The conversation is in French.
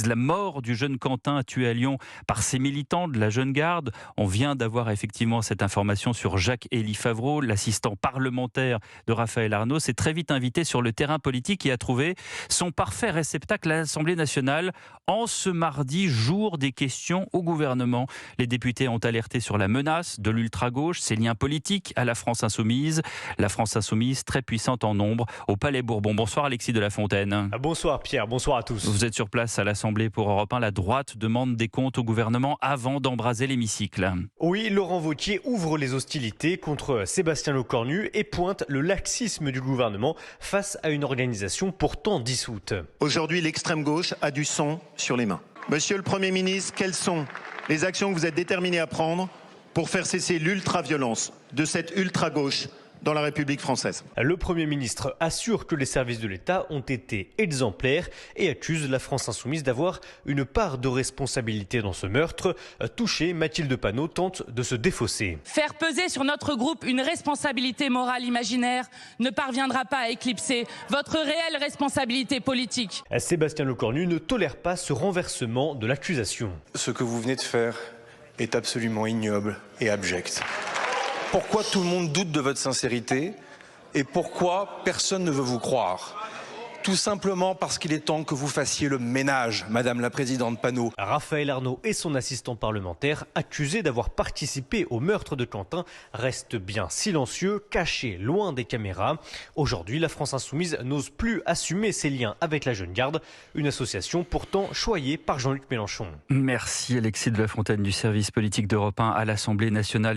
La mort du jeune Quentin tué à Lyon par ses militants de la Jeune Garde. On vient d'avoir effectivement cette information sur Jacques-Élie Favreau, l'assistant parlementaire de Raphaël Arnaud, s'est très vite invité sur le terrain politique et a trouvé son parfait réceptacle à l'Assemblée nationale en ce mardi, jour des questions au gouvernement. Les députés ont alerté sur la menace de l'ultra-gauche, ses liens politiques à la France insoumise. La France insoumise très puissante en nombre au Palais Bourbon. Bonsoir Alexis de la Fontaine. Bonsoir Pierre, bonsoir à tous. Vous êtes sur place à l'Assemblée pour Europe 1, la droite demande des comptes au gouvernement avant d'embraser l'hémicycle. Oui, Laurent Wauquiez ouvre les hostilités contre Sébastien Lecornu et pointe le laxisme du gouvernement face à une organisation pourtant dissoute. Aujourd'hui, l'extrême gauche a du sang sur les mains. Monsieur le Premier ministre, quelles sont les actions que vous êtes déterminé à prendre pour faire cesser l'ultra-violence de cette ultra-gauche dans la République française? Le Premier ministre assure que les services de l'État ont été exemplaires et accuse la France insoumise d'avoir une part de responsabilité dans ce meurtre. Touchée, Mathilde Panot tente de se défausser. Faire peser sur notre groupe une responsabilité morale imaginaire ne parviendra pas à éclipser votre réelle responsabilité politique. Sébastien Lecornu ne tolère pas ce renversement de l'accusation. Ce que vous venez de faire est absolument ignoble et abject. Pourquoi tout le monde doute de votre sincérité et pourquoi personne ne veut vous croire? Tout simplement parce qu'il est temps que vous fassiez le ménage, Madame la Présidente Panot. Raphaël Arnaud et son assistant parlementaire, accusés d'avoir participé au meurtre de Quentin, restent bien silencieux, cachés loin des caméras. Aujourd'hui, la France insoumise n'ose plus assumer ses liens avec la Jeune Garde, une association pourtant choyée par Jean-Luc Mélenchon. Merci Alexis de la Fontaine du service politique d'Europe 1 à l'Assemblée nationale.